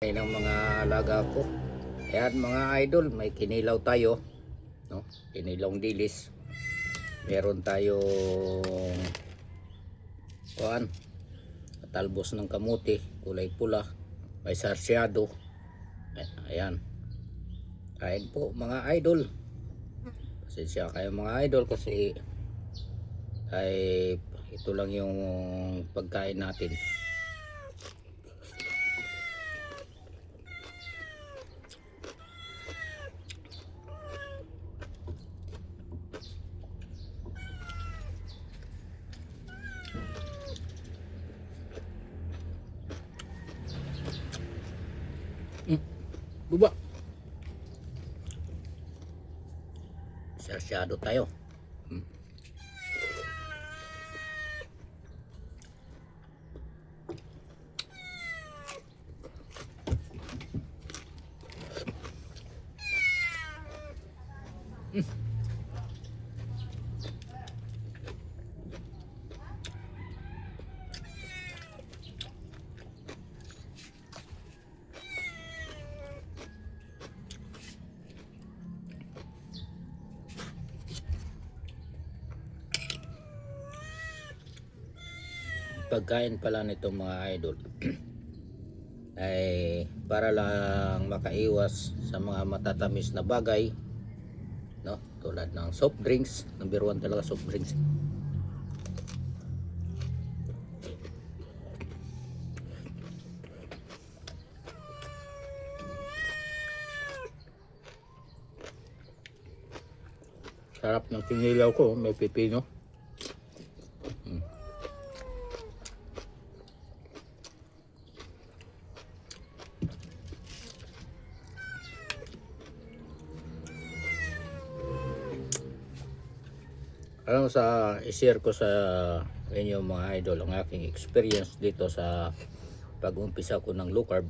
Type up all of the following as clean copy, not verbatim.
Ng mga alaga ko. Ayan mga idol, may kinilaw tayo, no? Kinilawang dilis. Meron tayong kuan, talbos ng kamuti, kulay pula, may sarsyado. Ayan. Kain po mga idol. Pasensya kayo mga idol kasi ay ito lang yung pagkain natin. Buba. Sarsyado tayo. Pagkain pala nito mga idol ay para lang makaiwas sa mga matatamis na bagay, no? Tulad ng soft drinks. Number 1 talaga soft drinks. Sarap ng kinilaw ko, may pipino. Alam mo, sa i-share ko sa inyo mga idol ang aking experience dito sa pag-umpisa ko ng low carb.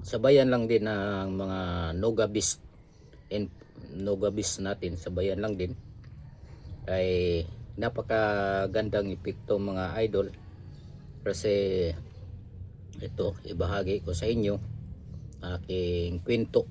Sabayan lang din ng mga Nogabis and Nogabis natin, sabayan lang din. Ay napakagandang epekto mga idol. Kasi ito, ibahagi ko sa inyo aking kwento.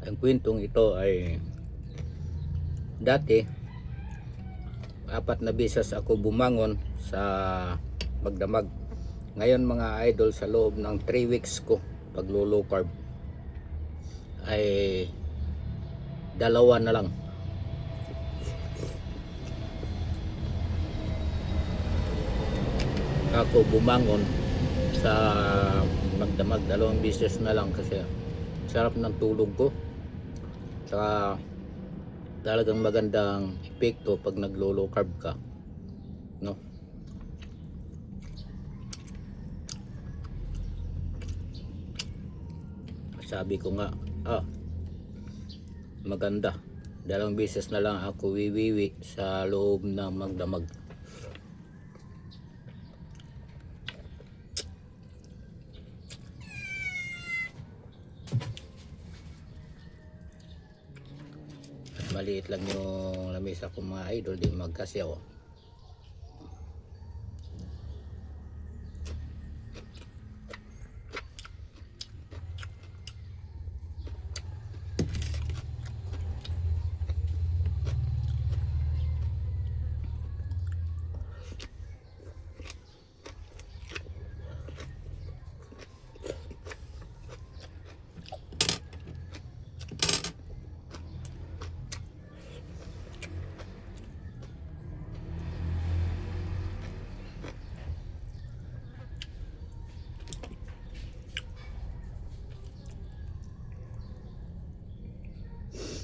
Ang kwentong ito ay dati 4 na beses ako bumangon sa magdamag. Ngayon mga idol, sa loob ng 3 weeks ko pag low carb ay 2 na lang. Ako bumangon sa magdamag, 2 beses na lang kasi sarap ng tulog ko. Saka talagang magandang epekto pag naglo-low carb ka, no? Sabi ko nga, maganda. 2 beses na lang ako wiwiwi sa loob ng magdamag. Maliit lang yung lamesa ko mga idol, di magkasya oh.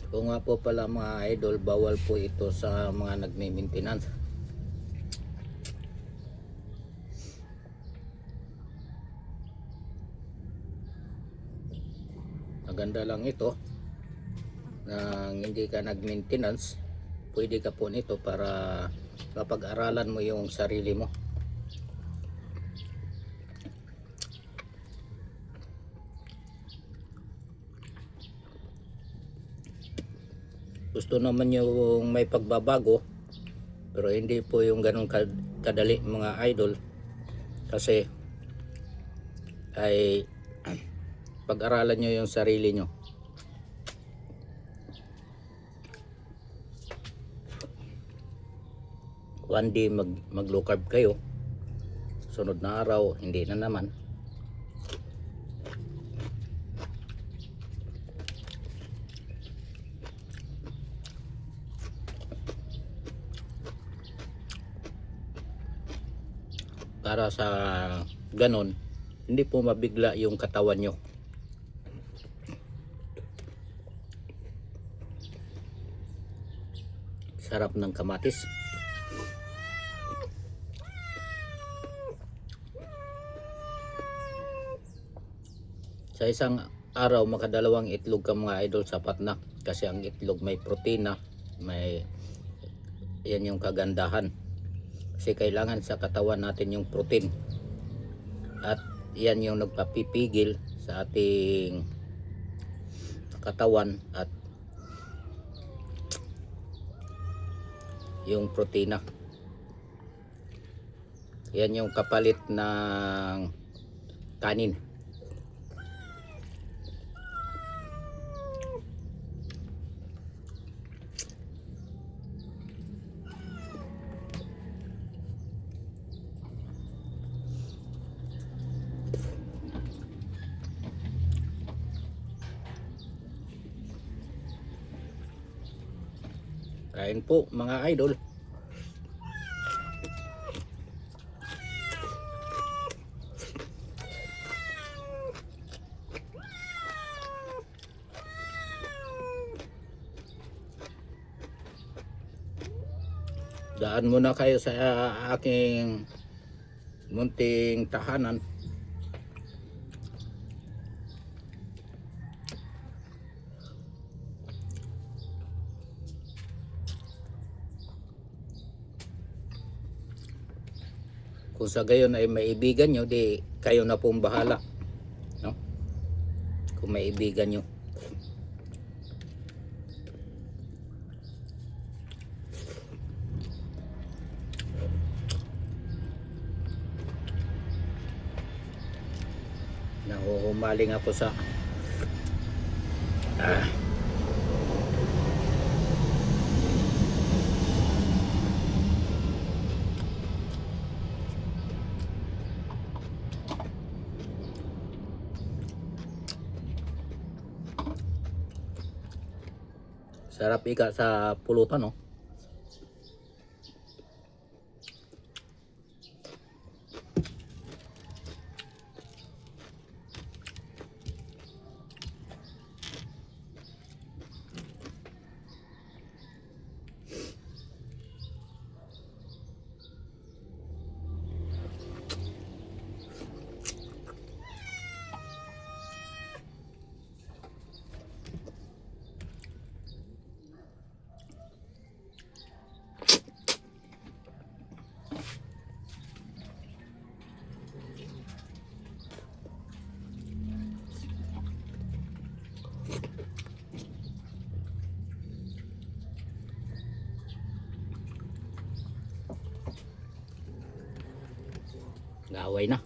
Kung nga po pala mga idol, bawal po ito sa mga nagme-maintenance. Maganda lang ito nang hindi ka nag-maintenance. Pwede ka po nito para mapag-aralan mo yung sarili mo. gusto naman yung may pagbabago, pero hindi po yung ganun kadali mga idol. Kasi ay pag-aralan nyo yung sarili nyo. One day mag low carb kayo, sunod na araw hindi na naman. Para sa ganon, hindi po mabigla yung katawan nyo. Sarap ng kamatis. Sa isang araw makadalawang itlog ka mga idol, sapat na. Kasi ang itlog may protina, may yan yung kagandahan. Kasi kailangan sa katawan natin yung protein. At yan yung nagpapipigil sa ating katawan at yung protina. Yan yung kapalit ng kanin. Kain po mga idol. Daan muna kayo sa aking munting tahanan. Kung sa gayon ay maibigan nyo, di kayo na pong bahala, no? Kung maibigan nyo. Nahuhumaling ako sa sarap ika sa pulutan, no? Naaway na.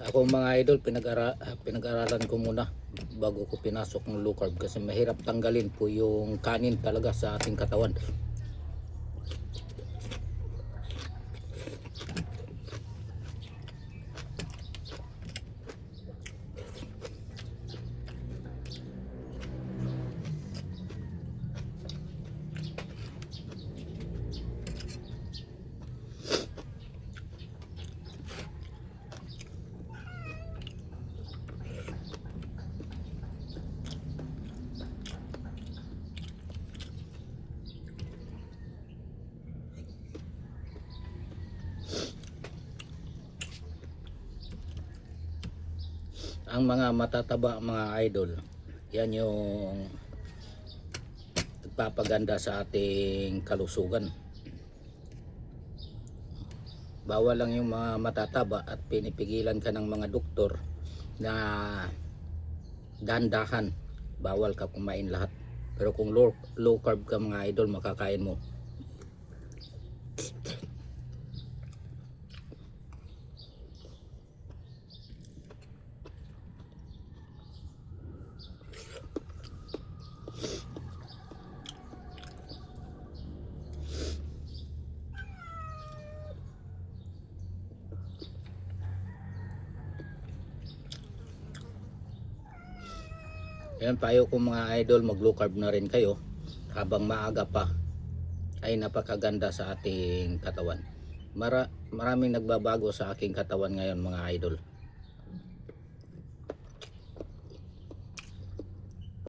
Ako mga idol, pinag-aralan ko muna bago ko pinasok ng low carb kasi mahirap tanggalin po yung kanin talaga sa ating katawan. ang mga matataba mga idol, yan yung nagpapaganda sa ating kalusugan. Bawal lang yung mga matataba at pinipigilan ka ng mga doktor na dandahan, bawal ka kumain lahat. Pero kung low carb ka mga idol, makakain mo. Yan, payo ko mga idol, mag low carb na rin kayo habang maaga pa. Ay napakaganda sa ating katawan. Maraming nagbabago sa aking katawan ngayon mga idol.